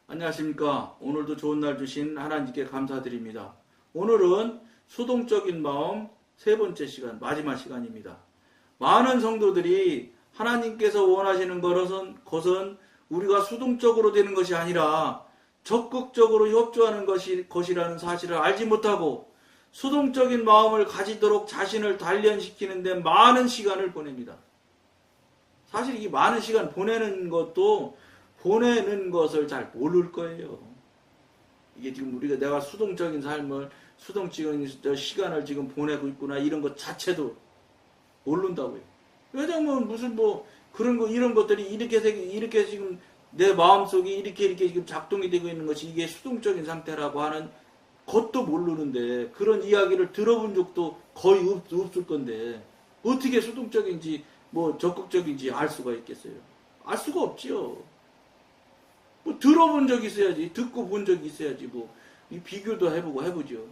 안녕하십니까. 오늘도 좋은 날 주신 하나님께 감사드립니다. 오늘은 수동적인 마음 세 번째 시간, 마지막 시간입니다. 많은 성도들이 하나님께서 원하시는 것은 우리가 수동적으로 되는 것이 아니라 적극적으로 협조하는 것이라는 사실을 알지 못하고 수동적인 마음을 가지도록 자신을 단련시키는 데 많은 시간을 보냅니다. 사실 이 많은 시간 보내는 것을 잘 모를 거예요. 이게 지금 내가 수동적인 삶을, 수동적인 시간을 지금 보내고 있구나, 이런 것 자체도 모른다고요. 왜냐면 이런 것들이 이렇게 지금 내 마음속에 이렇게 지금 작동이 되고 있는 것이 이게 수동적인 상태라고 하는 것도 모르는데, 그런 이야기를 들어본 적도 거의 없을 건데, 어떻게 수동적인지, 적극적인지 알 수가 있겠어요? 알 수가 없지요. 들어본 적이 있어야지, 듣고 본 적이 있어야지, 이 비교도 해보죠.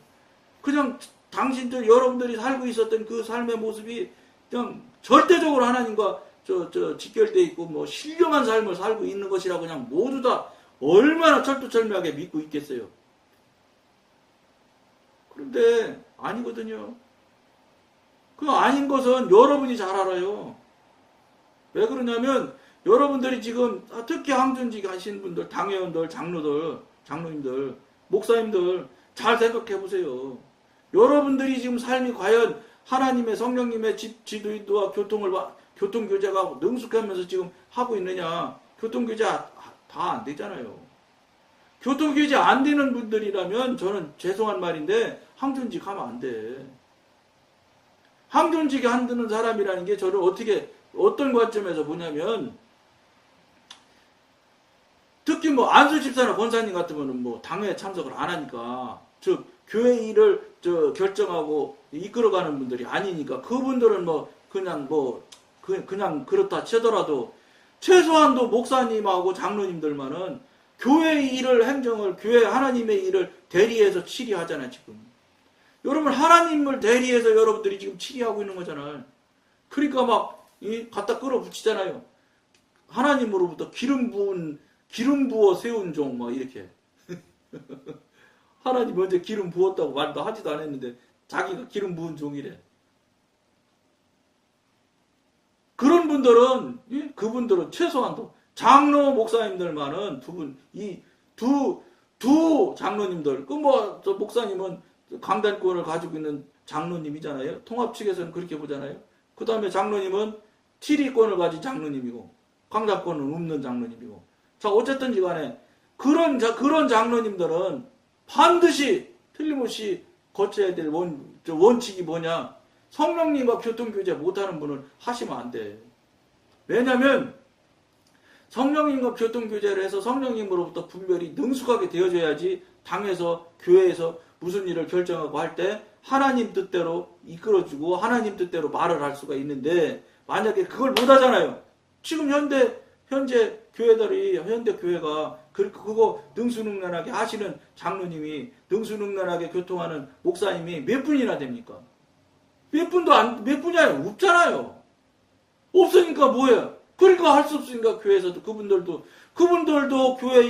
그냥 여러분들이 살고 있었던 그 삶의 모습이 그냥 절대적으로 하나님과 직결되어 있고, 신령한 삶을 살고 있는 것이라고 그냥 모두 다 얼마나 철두철미하게 믿고 있겠어요. 그런데 아니거든요. 그 아닌 것은 여러분이 잘 알아요. 왜 그러냐면, 여러분들이 지금 특히 항전직 하신 분들, 당회원들, 장로님들, 목사님들 잘 생각해 보세요. 여러분들이 지금 삶이 과연 하나님의 성령님의 지도인도와 교통교제가 능숙하면서 지금 하고 있느냐? 교통교제 다 안 되잖아요. 교통교제 안 되는 분들이라면 저는 죄송한 말인데 항전직 하면 안 돼. 항전직에 한드는 사람이라는 게 저를 어떤 관점에서 보냐면, 특히 안수 집사나 권사님 같으면 당회에 참석을 안 하니까, 즉 교회 일을 결정하고 이끌어가는 분들이 아니니까, 그분들은 그냥 그렇다 치더라도 최소한도 목사님하고 장로님들만은 교회 일을 교회 하나님의 일을 대리해서 치리하잖아요. 지금 여러분, 하나님을 대리해서 여러분들이 지금 치리하고 있는 거잖아요. 그러니까 갖다 끌어붙이잖아요. 하나님으로부터 기름 부어 세운 종, 이렇게. 하나님 먼저 기름 부었다고 말도 하지도 않았는데, 자기가 기름 부은 종이래. 그런 분들은, 그분들은 최소한도, 장로 목사님들만은 두 장로님들, 목사님은 강단권을 가지고 있는 장로님이잖아요. 통합 측에서는 그렇게 보잖아요. 그 다음에 장로님은 티리권을 가진 장로님이고, 강단권은 없는 장로님이고. 자, 어쨌든지 간에 그런 장로님들은 반드시 틀림없이 거쳐야 될 원칙이 뭐냐? 성령님과 교통교제 못하는 분은 하시면 안 돼. 왜냐면 성령님과 교통교제를 해서 성령님으로부터 분별이 능숙하게 되어져야지 당에서, 교회에서 무슨 일을 결정하고 할 때 하나님 뜻대로 이끌어주고 하나님 뜻대로 말을 할 수가 있는데, 만약에 그걸 못하잖아요. 지금 현대 교회가 그거 능수능란하게 하시는 장로님이, 능수능란하게 교통하는 목사님이 몇 분이나 됩니까? 몇 분이야? 없잖아요. 없으니까 뭐예요? 그러니까 할 수 없으니까 교회에서도 그분들도 교회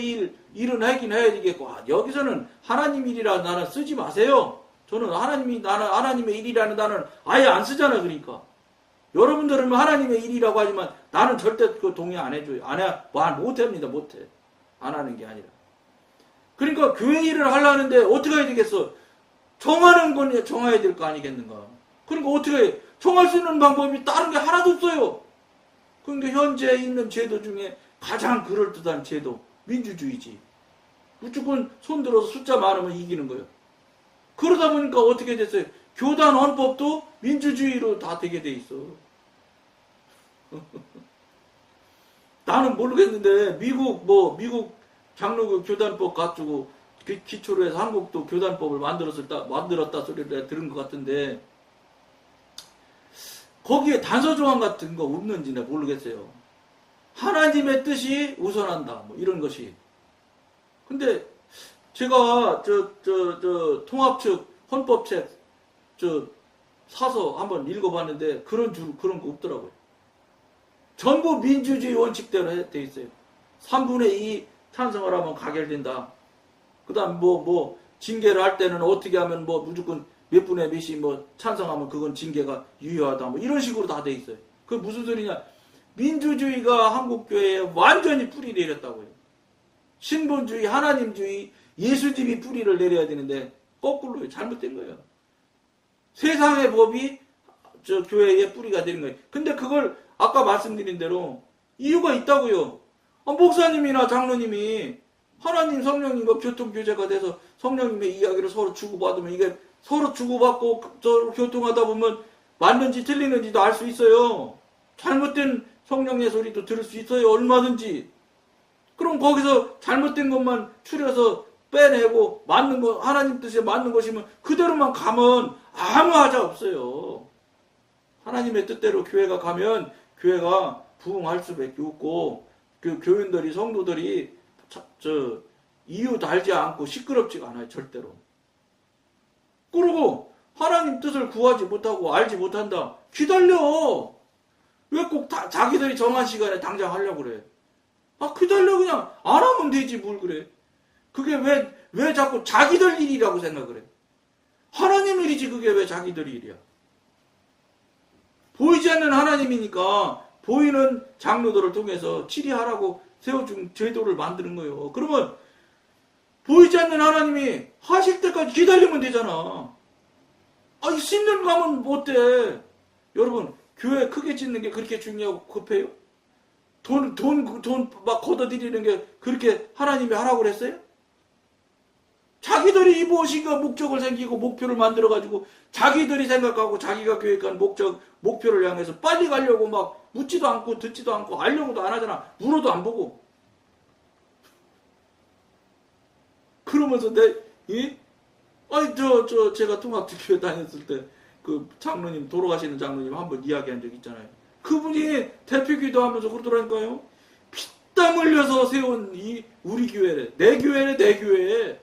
일은 하긴 해야 되겠고, 여기서는 하나님 일이라 나는 쓰지 마세요. 저는 하나님의 일이라는 단어는 아예 안 쓰잖아. 그러니까 여러분들은 하나님의 일이라고 하지만 나는 절대 그 동의 안 해줘요. 못합니다. 못해. 안 하는 게 아니라. 그러니까 교회 일을 하려는데 어떻게 해야 되겠어? 정하는 건 정해야 될 거 아니겠는가? 그러니까 어떻게 해? 정할 수 있는 방법이 다른 게 하나도 없어요. 그러니까 현재 있는 제도 중에 가장 그럴듯한 제도, 민주주의지. 무조건 손들어서 숫자 많으면 이기는 거예요. 그러다 보니까 어떻게 됐어요? 교단 헌법도 민주주의로 다 되게 돼 있어. 나는 모르겠는데 미국 장로교 교단법 가지고 기초로 해서 한국도 교단법을 만들었다 소리를 들은 것 같은데, 거기에 단서 조항 같은 거 없는지 내가 모르겠어요. 하나님의 뜻이 우선한다, 이런 것이. 근데 제가 통합 측 헌법책 사서 한번 읽어봤는데 그런 거 없더라고요. 전부 민주주의 원칙대로 돼 있어요. 3분의 2 찬성을 하면 가결된다. 그 다음 징계를 할 때는 어떻게 하면 무조건 몇 분의 몇이 찬성하면 그건 징계가 유효하다. 이런 식으로 다 돼 있어요. 그 무슨 소리냐. 민주주의가 한국교회에 완전히 뿌리 내렸다고요. 신본주의, 하나님주의, 예수집이 뿌리를 내려야 되는데 거꾸로요. 잘못된 거예요. 세상의 법이 저 교회의 뿌리가 되는 거예요. 근데 그걸 아까 말씀드린 대로 이유가 있다고요. 목사님이나 장로님이 하나님 성령님과 교통교제가 돼서 성령님의 이야기를 서로 주고받으면 이게 서로 주고받고 서로 교통하다 보면 맞는지 틀리는지도 알 수 있어요. 잘못된 성령의 소리도 들을 수 있어요. 얼마든지. 그럼 거기서 잘못된 것만 추려서 빼내고 맞는 거 하나님 뜻에 맞는 것이면 그대로만 가면 아무 하자 없어요. 하나님의 뜻대로 교회가 가면 교회가 부흥할 수밖에 없고 그 교인들이 성도들이 이유 달지 않고 시끄럽지가 않아요. 절대로. 그리고 하나님 뜻을 구하지 못하고 알지 못한다. 기다려. 왜 꼭 자기들이 정한 시간에 당장 하려고 그래. 기다려. 그냥 안 하면 되지 뭘 그래. 그게 왜 자꾸 자기들 일이라고 생각을 해. 하나님 일이지 그게 왜 자기들 일이야. 보이지 않는 하나님이니까 보이는 장로들을 통해서 치리하라고 세워준 제도를 만드는 거예요. 그러면 보이지 않는 하나님이 하실 때까지 기다리면 되잖아. 신는 가면 어때? 여러분 교회 크게 짓는 게 그렇게 중요하고 급해요? 돈 막 걷어들이는 게 그렇게 하나님이 하라고 그랬어요? 자기들이 무엇인가 목적을 생기고 목표를 만들어가지고 자기들이 생각하고 자기가 계획한 목표를 향해서 빨리 가려고 막 묻지도 않고 듣지도 않고 알려고도 안 하잖아. 물어도 안 보고. 그러면서 제가 통합교회 다녔을 때 그 장로님, 돌아가시는 장로님 한번 이야기한 적 있잖아요. 그분이 대표 기도하면서 그러더라니까요. 피땀 흘려서 세운 우리 교회래. 내 교회래, 내 교회.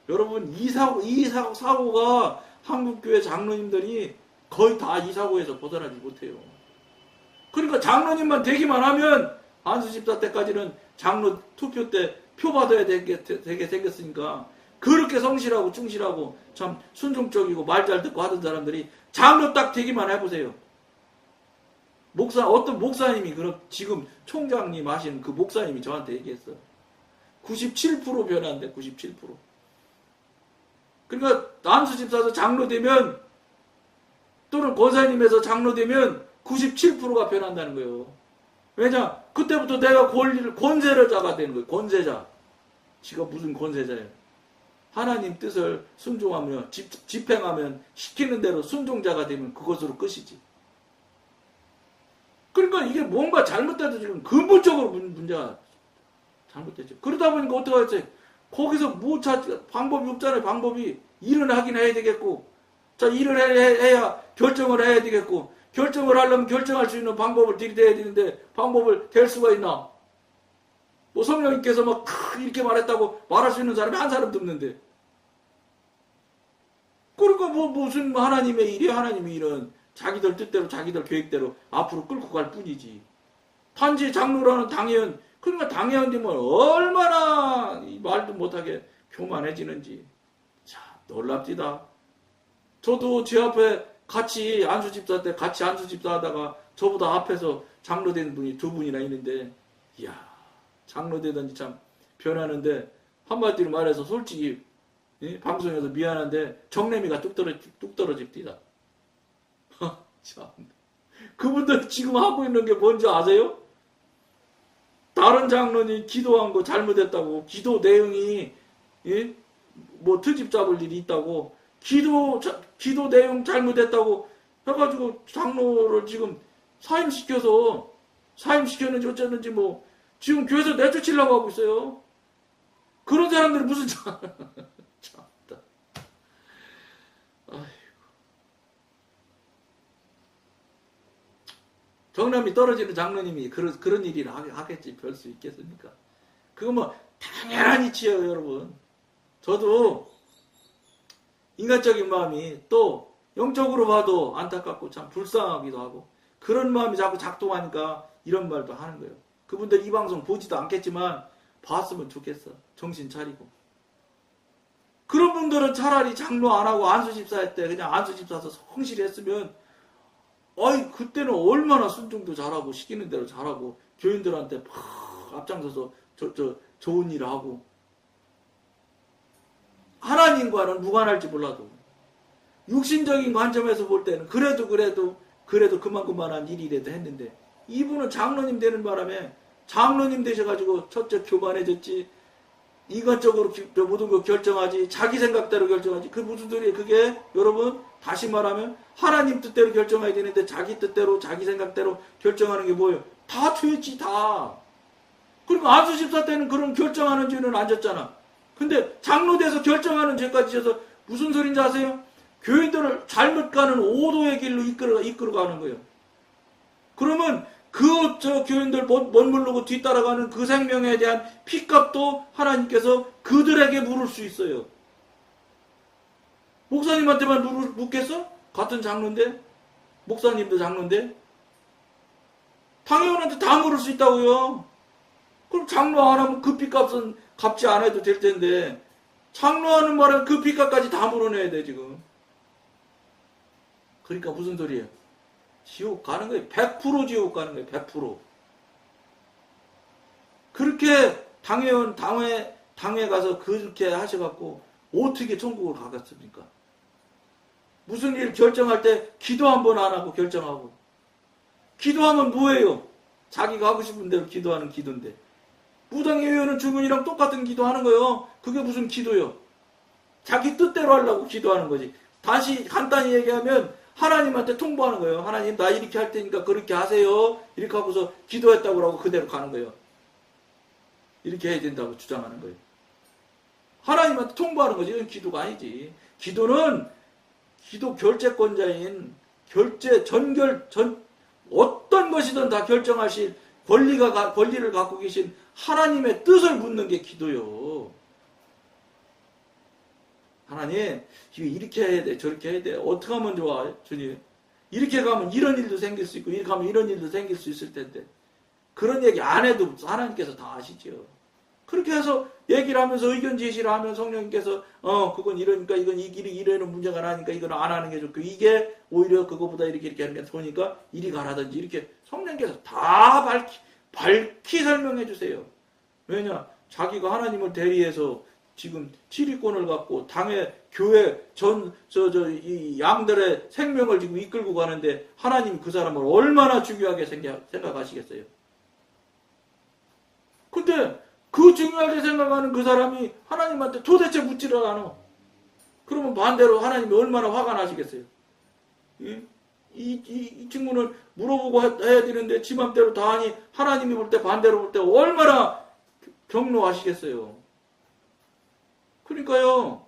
여러분, 이 사고가 한국교회 장로님들이 거의 다 이 사고에서 벗어나지 못해요. 그러니까 장로님만 되기만 하면 안수집사 때까지는 장로 투표 때 표 받아야 되게 생겼으니까 그렇게 성실하고 충실하고 참 순종적이고 말 잘 듣고 하던 사람들이 장로 딱 되기만 해보세요. 어떤 목사님이 지금 총장님 하시는 그 목사님이 저한테 얘기했어. 97% 변화인데 97%. 그러니까 안수집사에서 장로 되면 또는 권사님에서 장로 되면 97%가 변한다는 거예요. 왜냐? 그때부터 내가 권세자가 되는 거예요. 권세자. 지가 무슨 권세자예요. 하나님 뜻을 순종하며 집행하면 시키는 대로 순종자가 되면 그것으로 끝이지. 그러니까 이게 뭔가 잘못돼도 지금 근본적으로 문제가 잘못됐죠. 그러다 보니까 어떻게 하겠어요? 거기서 방법이 없잖아요. 방법이. 일은 하긴 해야 되겠고, 일을 해야 결정을 해야 되겠고, 결정을 하려면 결정할 수 있는 방법을 들이대야 되는데 방법을 댈 수가 있나? 성령님께서 막 이렇게 말했다고 말할 수 있는 사람이 한 사람도 없는데. 그러니까 무슨 하나님의 일이 하나님의 일은 자기들 뜻대로 자기들 계획대로 앞으로 끌고 갈 뿐이지. 단지 장로라는 당회원, 그러니까 당회원 되면 얼마나 말도 못하게 교만해지는지. 자, 놀랍디다. 저도 제 앞에 같이 안수집사 때 같이 안수집사 하다가 저보다 앞에서 장로 된 분이 두 분이나 있는데, 이야, 장로 되든지 참 변하는데, 한마디로 말해서 솔직히 방송에서 미안한데 정내미가 뚝 떨어집니다. 참. 그분들 지금 하고 있는 게 뭔지 아세요? 다른 장로님 기도한 거 잘못했다고, 기도 내용이 트집 잡을 일이 있다고, 기도 내용 잘못했다고 해가지고 장로를 지금 사임시켰는지 어쨌는지 지금 교회에서 내쫓으려고 하고 있어요. 그런 사람들이 무슨 참다. 정남이 떨어지는 장로님이 그런 일이나 하겠지. 별 수 있겠습니까? 그거 당연한 이치예요, 여러분. 저도 인간적인 마음이 또 영적으로 봐도 안타깝고 참 불쌍하기도 하고 그런 마음이 자꾸 작동하니까 이런 말도 하는 거예요. 그분들 이 방송 보지도 않겠지만 봤으면 좋겠어. 정신 차리고. 그런 분들은 차라리 장로 안 하고 안수집사 할 때 그냥 안수집사서 성실히 했으면 어이 그때는 얼마나 순종도 잘하고 시키는 대로 잘하고 교인들한테 막 앞장서서 좋은 일을 하고 하나님과는 무관할지 몰라도 육신적인 관점에서 볼 때는 그래도 그만한 일이라도 했는데 이분은 장로님 되는 바람에 장로님 되셔가지고 첫째 교만해졌지 이것저것 모든 거 결정하지 자기 생각대로 결정하지 그 무슨 소리예요 그게 여러분 다시 말하면 하나님 뜻대로 결정해야 되는데 자기 뜻대로 자기 생각대로 결정하는 게 뭐예요? 다 죄지 다. 그러니까 안수집사 때는 그런 결정하는 죄는 안 졌잖아. 근데 장로 돼서 결정하는 죄까지 져서 무슨 소린지 아세요? 교인들을 잘못 가는 오도의 길로 이끌어가는 거예요. 그러면 교인들 멋모르고 뒤따라가는 그 생명에 대한 피값도 하나님께서 그들에게 물을 수 있어요. 목사님한테만 묻겠어? 같은 장로인데? 목사님도 장로인데? 당연한테 다 물을 수 있다고요. 그럼 장로 안 하면 그 피값은 갚지 않아도 될 텐데 장로하는 말은 그 피값까지 다 물어내야 돼 지금. 그러니까 무슨 소리예요? 지옥 가는 거예요. 100% 지옥 가는 거예요. 100%. 그렇게 당회 가서 그렇게 하셔갖고 어떻게 천국을 가겠습니까? 무슨 일 결정할 때 기도 한 번 안 하고 결정하고 기도하면 뭐예요? 자기가 하고 싶은 대로 기도하는 기도인데 무당의 의원은 주문이랑 똑같은 기도하는 거예요. 그게 무슨 기도요? 자기 뜻대로 하려고 기도하는 거지. 다시 간단히 얘기하면 하나님한테 통보하는 거예요. 하나님 나 이렇게 할 테니까 그렇게 하세요. 이렇게 하고서 기도했다고 하고 그대로 가는 거예요. 이렇게 해야 된다고 주장하는 거예요. 하나님한테 통보하는 거지. 이건 기도가 아니지. 기도는 기도 결재권자인 어떤 것이든 다 결정하실 권리를 갖고 계신 하나님의 뜻을 묻는 게 기도요. 하나님, 이렇게 해야 돼, 저렇게 해야 돼. 어떻게 하면 좋아, 주님? 이렇게 가면 이런 일도 생길 수 있고, 이렇게 가면 이런 일도 생길 수 있을 텐데. 그런 얘기 안 해도 하나님께서 다 아시죠. 그렇게 해서 얘기를 하면서 의견 제시를 하면 성령님께서, 그건 이러니까, 이건 이 길이 이러는 문제가 나니까 이건 안 하는 게 좋고, 이게 오히려 그거보다 이렇게 하는 게 좋으니까 이리 가라든지, 이렇게 성령님께서 다 밝히 설명해 주세요. 왜냐? 자기가 하나님을 대리해서 지금 지휘권을 갖고 당의 교회 이 양들의 생명을 지금 이끌고 가는데 하나님이 그 사람을 얼마나 중요하게 생각하시겠어요? 근데 그 중요하게 생각하는 그 사람이 하나님한테 도대체 묻지를 않아. 그러면 반대로 하나님이 얼마나 화가 나시겠어요? 이 친구는 물어보고 해야 되는데 지 맘대로 다 하니 하나님이 볼 때 반대로 볼 때 얼마나 경로하시겠어요? 그러니까요.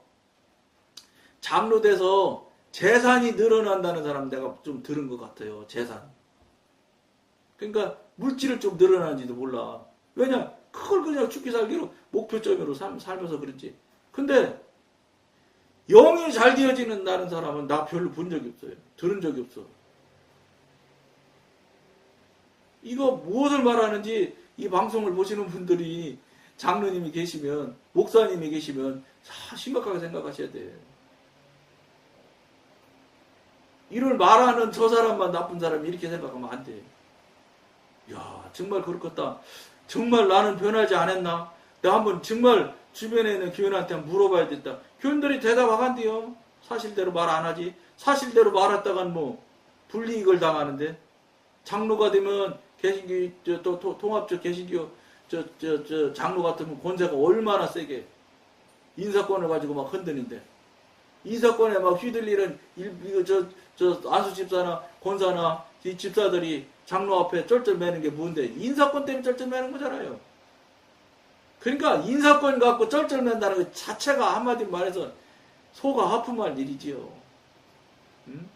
장로 돼서 재산이 늘어난다는 사람 내가 좀 들은 것 같아요. 재산. 그러니까 물질을 좀 늘어나는지도 몰라. 왜냐? 그걸 그냥 죽기 살기로 목표점으로 살면서 그런지. 근데 영이 잘 되어지는 다는 사람은 나 별로 본 적이 없어요. 들은 적이 없어. 이거 무엇을 말하는지 이 방송을 보시는 분들이 장로님이 계시면 목사님이 계시면 심각하게 생각하셔야 돼. 이를 말하는 저 사람만 나쁜 사람이 이렇게 생각하면 안 돼. 야 정말 그렇겠다. 정말 나는 변하지 않았나? 내가 한번 정말 주변에 있는 교인한테 물어봐야 겠다. 교인들이 대답하간대요. 사실대로 말 안 하지. 사실대로 말했다간 뭐 불이익을 당하는데 장로가 되면 개신교 또 통합적 개신교 장로 같으면 권세가 얼마나 세게 인사권을 가지고 막 흔드는데 인사권에 막 휘둘리는 안수 집사나 권사나 이 집사들이 장로 앞에 쩔쩔매는 게 뭔데 인사권 때문에 쩔쩔매는 거잖아요. 그러니까 인사권 갖고 쩔쩔맨다는 것 자체가 한마디 말해서 속아 아픔할 일이지요. 응?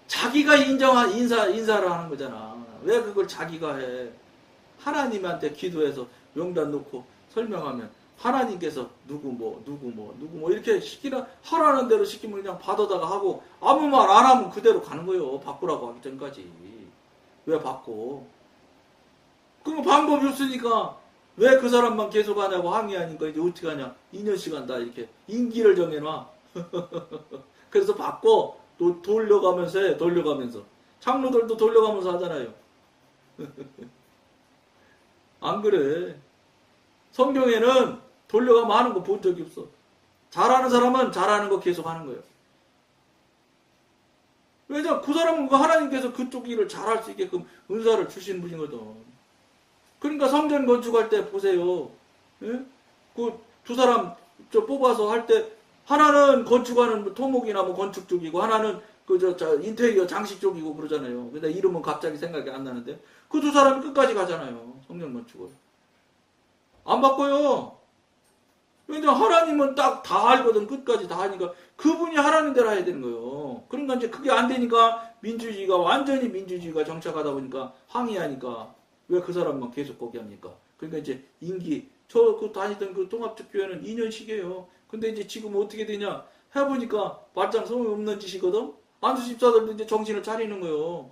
자기가 인정한 인사를 하는 거잖아. 왜 그걸 자기가 해? 하나님한테 기도해서 명단 놓고 설명하면 하나님께서 누구 뭐 이렇게 시키라 하라는 대로 시키면 그냥 받아다가 하고 아무 말 안 하면 그대로 가는 거예요. 바꾸라고 하기 전까지. 왜 바꿔? 그럼 방법이 없으니까 왜 그 사람만 계속 하냐고 항의하니까 이제 어떻게 하냐? 2년씩은 다 이렇게 임기를 정해놔. 그래서 바꿔. 또 돌려가면서 해. 돌려가면서. 장로들도 돌려가면서 하잖아요. 안 그래. 성경에는 돌려가면 하는 거 본 적이 없어. 잘하는 사람은 잘하는 거 계속 하는 거예요. 왜냐? 그 사람은 하나님께서 그쪽 일을 잘할 수 있게끔 은사를 주신 분이거든. 그러니까 성전 건축할 때 보세요. 예? 그 두 사람 뽑아서 할 때 하나는 건축하는 토목이나 뭐 건축 쪽이고 하나는 인테리어 장식 쪽이고 그러잖아요. 근데 이름은 갑자기 생각이 안 나는데 그 두 사람이 끝까지 가잖아요. 성전 건축을. 안 바꿔요. 왜냐 하나님은 딱 다 알거든. 끝까지 다 하니까 그분이 하라는 대로 해야 되는 거예요. 그러니까 이제 그게 안 되니까 민주주의가 완전히 민주주의가 정착하다 보니까 항의하니까 왜 그 사람만 계속 거기 합니까? 그러니까 이제 임기 그 다니던 그 통합적 교회는 2년씩이에요. 근데 이제 지금 어떻게 되냐 해보니까 말짱 소용이 없는 짓이거든. 안수 집사들도 이제 정신을 차리는 거예요.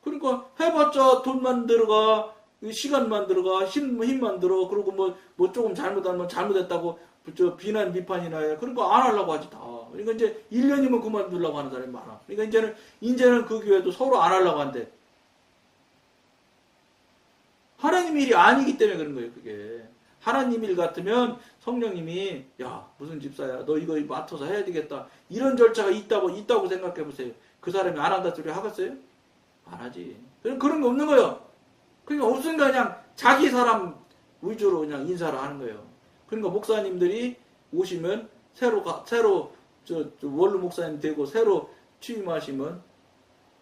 그러니까 해봤자 돈만 들어가 시간만 들어가 힘만 들어 그리고 뭐 조금 잘못하면 잘못했다고 비난 비판이나 해. 그러니까 안 하려고 하지 다. 그러니까 이제 1년이면 그만두려고 하는 사람이 많아. 그러니까 이제는 그 교회도 서로 안 하려고 한대. 하나님 일이 아니기 때문에 그런 거예요. 그게 하나님 일 같으면 성령님이 야 무슨 집사야 너 이거 맡아서 해야 되겠다 이런 절차가 있다고 생각해 보세요. 그 사람이 안 한다 소리 하겠어요? 안 하지. 그런 거 없는 거예요. 그러니까 없으니까 그냥 자기 사람 위주로 그냥 인사를 하는 거예요. 그러니까 목사님들이 오시면 새로 원로 목사님 되고 새로 취임하시면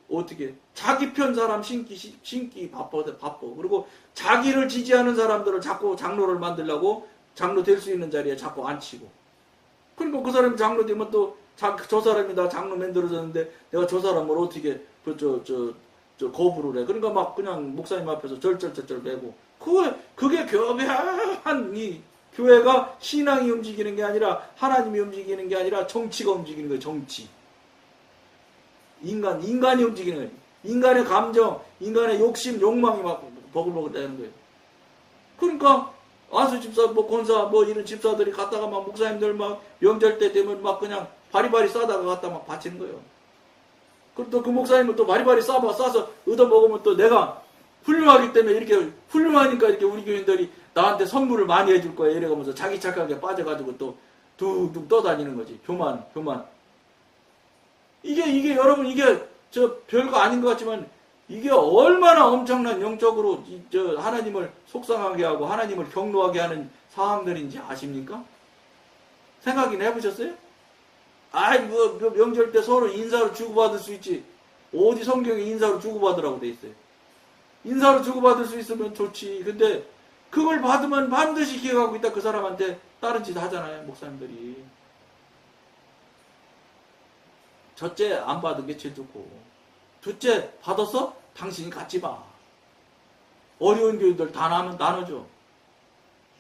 어떻게 자기 편 사람 신기 바빠. 그리고 자기를 지지하는 사람들을 자꾸 장로를 만들려고 장로 될 수 있는 자리에 자꾸 앉히고. 그러니까 그 사람이 장로 되면 또 저 사람이 나 장로 만들어졌는데 내가 저 사람을 어떻게 거부를 해. 그러니까 막 그냥 목사님 앞에서 절절절절 매고. 그게 교묘한 이 교회가 신앙이 움직이는 게 아니라 하나님이 움직이는 게 아니라 정치가 움직이는 거예요. 정치. 인간이 움직이는 거예요. 인간의 감정, 인간의 욕심, 욕망이 막 버글버글 되는 거예요. 그러니까 안수 집사, 권사, 이런 집사들이 갔다가 막 목사님들 막 명절 때 되면 막 그냥 바리바리 싸다가 갖다 막 바치는 거예요. 그리고 또 그 목사님은 또 바리바리 싸서 얻어먹으면 또 내가 훌륭하기 때문에 이렇게 훌륭하니까 이렇게 우리 교인들이 나한테 선물을 많이 해줄 거야. 이래가면서 자기 착각에 빠져가지고 또 둥둥 떠다니는 거지. 교만. 이게 여러분 별거 아닌 것 같지만 이게 얼마나 엄청난 영적으로 하나님을 속상하게 하고 하나님을 경노하게 하는 사항들인지 아십니까? 생각이나 해보셨어요? 명절 때 서로 인사로 주고받을 수 있지. 어디 성경에 인사로 주고받으라고 돼 있어요. 인사로 주고받을 수 있으면 좋지. 근데 그걸 받으면 반드시 기억하고 있다. 그 사람한테 다른 짓 하잖아요. 목사님들이. 첫째 안 받은 게 제일 좋고 둘째 받았어? 당신이 갖지 마. 어려운 교인들 다 나눠줘.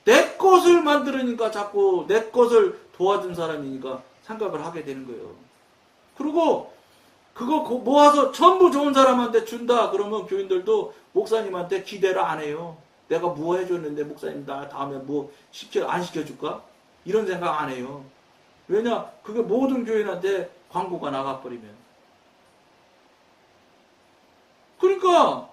내 것을 만들으니까 자꾸 내 것을 도와준 사람이니까 생각을 하게 되는 거예요. 그리고 그거 모아서 전부 좋은 사람한테 준다 그러면 교인들도 목사님한테 기대를 안 해요. 내가 뭐 해줬는데 목사님 나 다음에 안 시켜줄까? 이런 생각 안 해요. 왜냐? 그게 모든 교인한테 광고가 나가버리면. 그러니까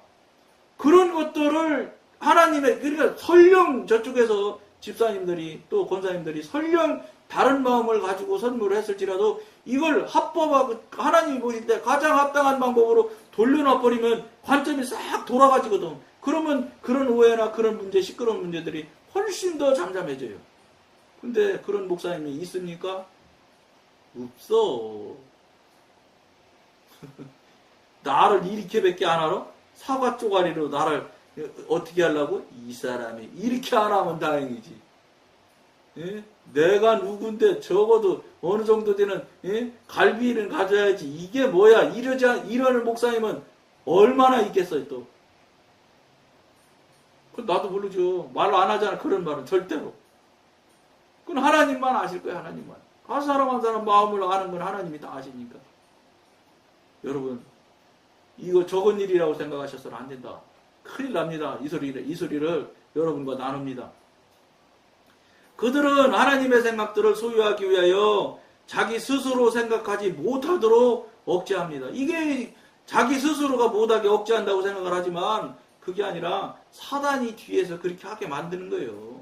그런 것들을 그러니까 설령 저쪽에서 집사님들이 또 권사님들이 설령 다른 마음을 가지고 선물을 했을지라도 이걸 합법하고 하나님이 보실 때 가장 합당한 방법으로 돌려놔버리면 관점이 싹 돌아가지거든. 그러면 그런 오해나 그런 문제, 시끄러운 문제들이 훨씬 더 잠잠해져요. 근데 그런 목사님이 있습니까? 없어. 나를 이렇게밖에 안 알아? 사과 쪼가리로 나를 어떻게 하려고? 이 사람이 이렇게 안 하면 다행이지. 예? 내가 누군데 적어도 어느 정도 되는 갈비를 가져야지. 이게 뭐야? 이러는 목사님은 얼마나 있겠어요 또. 그건 나도 모르죠. 말 안 하잖아. 그런 말은 절대로. 그건 하나님만 아실 거예요. 하나님만. 한 사람 한 사람 마음을 아는 건 하나님이 다 아시니까. 여러분, 이거 적은 일이라고 생각하셔서는 안 된다. 큰일 납니다. 이 소리를 여러분과 나눕니다. 그들은 하나님의 생각들을 소유하기 위하여 자기 스스로 생각하지 못하도록 억제합니다. 이게 자기 스스로가 못하게 억제한다고 생각을 하지만 그게 아니라 사단이 뒤에서 그렇게 하게 만드는 거예요.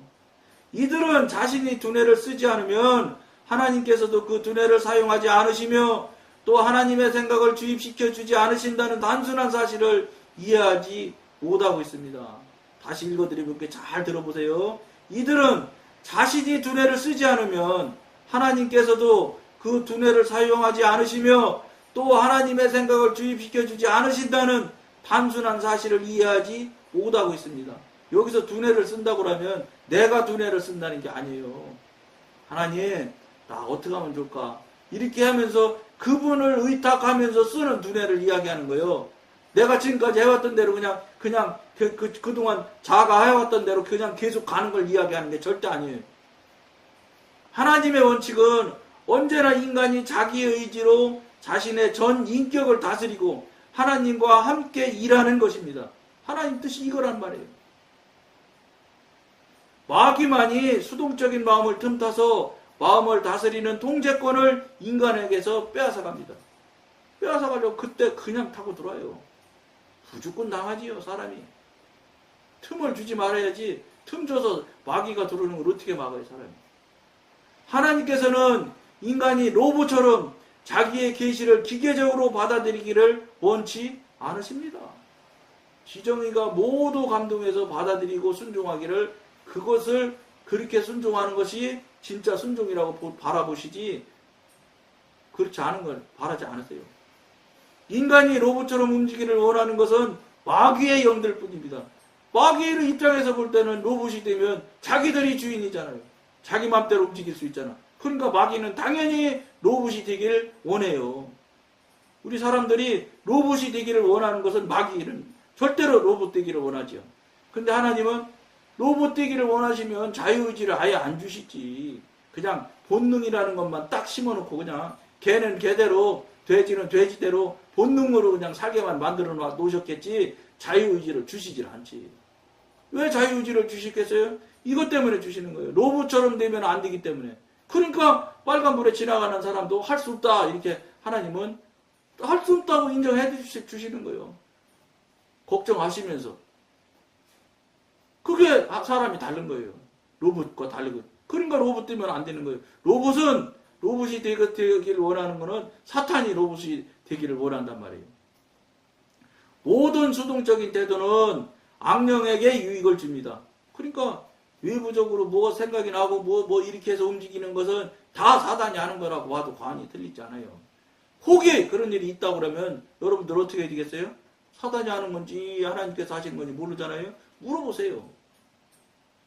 이들은 자신이 두뇌를 쓰지 않으면 하나님께서도 그 두뇌를 사용하지 않으시며 또 하나님의 생각을 주입시켜 주지 않으신다는 단순한 사실을 이해하지 못하고 있습니다. 다시 읽어드리면 잘 들어보세요. 이들은 자신이 두뇌를 쓰지 않으면 하나님께서도 그 두뇌를 사용하지 않으시며 또 하나님의 생각을 주입시켜 주지 않으신다는 단순한 사실을 이해하지 못하고 있습니다. 여기서 두뇌를 쓴다고 하면 내가 두뇌를 쓴다는 게 아니에요. 하나님, 나 어떻게 하면 좋을까? 이렇게 하면서 그분을 의탁하면서 쓰는 두뇌를 이야기하는 거예요. 내가 지금까지 해왔던 대로 그냥 그동안 자가 해왔던 대로 그냥 계속 가는 걸 이야기하는 게 절대 아니에요. 하나님의 원칙은 언제나 인간이 자기의 의지로 자신의 전 인격을 다스리고 하나님과 함께 일하는 것입니다. 하나님 뜻이 이거란 말이에요. 마귀만이 수동적인 마음을 틈타서 마음을 다스리는 통제권을 인간에게서 빼앗아갑니다. 빼앗아가려고 그때 그냥 타고 들어와요. 무조건 당하지요, 사람이. 틈을 주지 말아야지. 틈 줘서 마귀가 들어오는 걸 어떻게 막아요, 사람이. 하나님께서는 인간이 로봇처럼 자기의 계시를 기계적으로 받아들이기를 원치 않으십니다. 지정이가 모두 감동해서 받아들이고 순종하기를, 그것을 그렇게 순종하는 것이 진짜 순종이라고 바라보시지 그렇지 않은 걸 바라지 않으세요. 인간이 로봇처럼 움직이기를 원하는 것은 마귀의 영들 뿐입니다. 마귀의 입장에서 볼 때는 로봇이 되면 자기들이 주인이잖아요. 자기 맘대로 움직일 수 있잖아. 그러니까 마귀는 당연히 로봇이 되기를 원해요. 우리 사람들이 로봇이 되기를 원하는 것은 마귀는 절대로 로봇 되기를 원하죠. 근데 하나님은 로봇 되기를 원하시면 자유의지를 아예 안 주시지. 그냥 본능이라는 것만 딱 심어놓고 그냥 개는 개대로 돼지는 돼지대로 본능으로 그냥 살게만 만들어 놓으셨겠지 자유의지를 주시질 않지. 왜 자유의지를 주시겠어요? 이것 때문에 주시는 거예요. 로봇처럼 되면 안 되기 때문에. 그러니까 빨간불에 지나가는 사람도 할 수 없다 이렇게 하나님은 할 수 없다고 인정해 주시는 거예요. 걱정하시면서. 그게 사람이 다른 거예요. 로봇과 다르고. 그러니까 로봇 되면 안 되는 거예요. 로봇이 되기를 원하는 거는 사탄이 로봇이 되기를 원한단 말이에요. 모든 수동적인 태도는 악령에게 유익을 줍니다. 그러니까 외부적으로 뭐가 생각이 나고 뭐 이렇게 해서 움직이는 것은 다 사단이 하는 거라고 봐도 과언이 틀리지 않아요. 혹이 그런 일이 있다고 그러면 여러분들 어떻게 해야 되겠어요? 사단이 하는 건지 하나님께서 하시는 건지 모르잖아요. 물어보세요.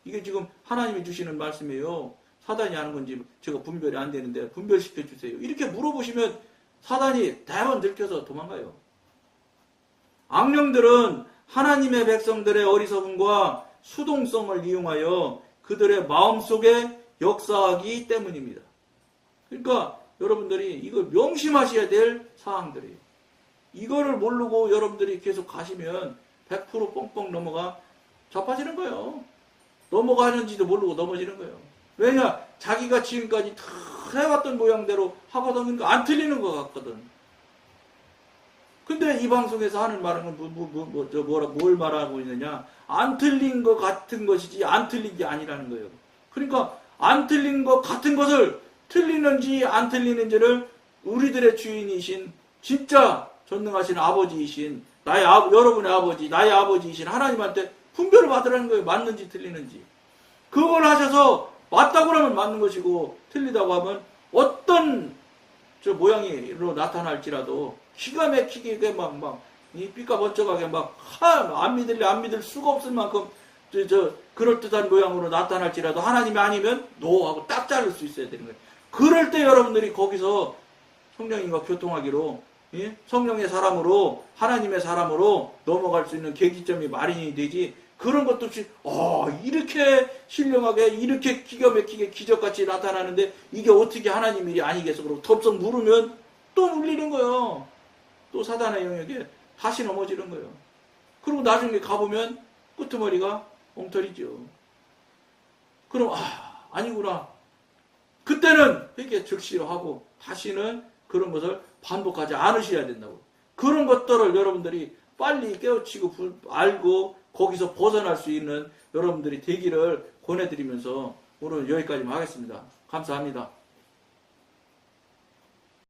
이게 지금 하나님이 주시는 말씀이에요. 사단이 하는 건지 제가 분별이 안 되는데 분별시켜 주세요. 이렇게 물어보시면 사단이 대번 들켜서 도망가요. 악령들은 하나님의 백성들의 어리석음과 수동성을 이용하여 그들의 마음속에 역사하기 때문입니다. 그러니까 여러분들이 이걸 명심하셔야 될 사항들이에요. 이거를 모르고 여러분들이 계속 가시면 100% 뻥뻥 넘어가 자빠지는 거예요. 넘어가는지도 모르고 넘어지는 거예요. 왜냐? 자기가 지금까지 다 해왔던 모양대로 하거든. 그러니까 안 틀리는 것 같거든. 근데 이 방송에서 하는 말은 뭘 말하고 있느냐? 안 틀린 것 같은 것이지 안 틀린 게 아니라는 거예요. 그러니까 안 틀린 것 같은 것을 틀리는지 안 틀리는지를 우리들의 주인이신 진짜 전능하신 아버지이신 여러분의 아버지, 나의 아버지이신 하나님한테 분별을 받으라는 거예요. 맞는지 틀리는지. 그걸 하셔서 맞다고 하면 맞는 것이고 틀리다고 하면 어떤 모양으로 나타날지라도 기가 막히게 이 삐까번쩍하게 안 믿을 수가 없을 만큼 그럴듯한 모양으로 나타날지라도 하나님이 아니면 노하고 딱 자를 수 있어야 되는 거예요. 그럴 때 여러분들이 거기서 성령님과 교통하기로 성령의 사람으로 하나님의 사람으로 넘어갈 수 있는 계기점이 마련이 되지 그런 것도 없이 이렇게 신령하게 이렇게 기가 막히게 기적같이 나타나는데 이게 어떻게 하나님 일이 아니겠어? 그러고 덥석 물으면 또 물리는 거예요. 또 사단의 영역에 다시 넘어지는 거예요. 그리고 나중에 가보면 끄트머리가 엉터리죠. 그럼 아니구나. 그때는 회개 즉시로 하고 다시는 그런 것을 반복하지 않으셔야 된다고. 그런 것들을 여러분들이 빨리 깨우치고 알고 거기서 벗어날 수 있는 여러분들이 되기를 권해드리면서 오늘 여기까지만 하겠습니다. 감사합니다.